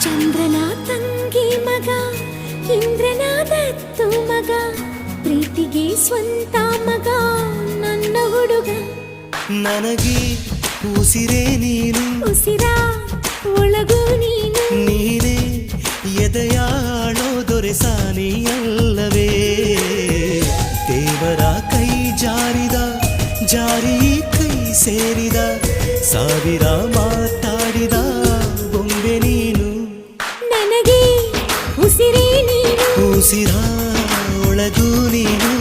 ಚಂದ್ರನ ತಂಗಿ ಮಗ ಇಂದ್ರನ ದತ್ತು ಮಗ ಪ್ರೀತಿಗೆ ಸ್ವಂತ ಮಗ ನನ್ನ ಹುಡುಗ ನನಗೆ ಉಸಿರೇ ನೀನು ಉಸಿರ ಒಳಗೂ ನೀನು ನೀನೇ ಎದೆಯಾಳೋ ದೊರೆಸಾನಿಯಲ್ಲವೇ ದೇವರ ಕೈ ಜಾರಿದ ಜಾರಿ ಕೈ ಸೇರಿದ ಸಾವಿರ ಮಾತಾಡಿದ ಬೊಂಬೆ ನೀನು ನನಗೆ ಉಸಿರೇ ನೀನು ಉಸಿರ ಒಳಗೂ ನೀನು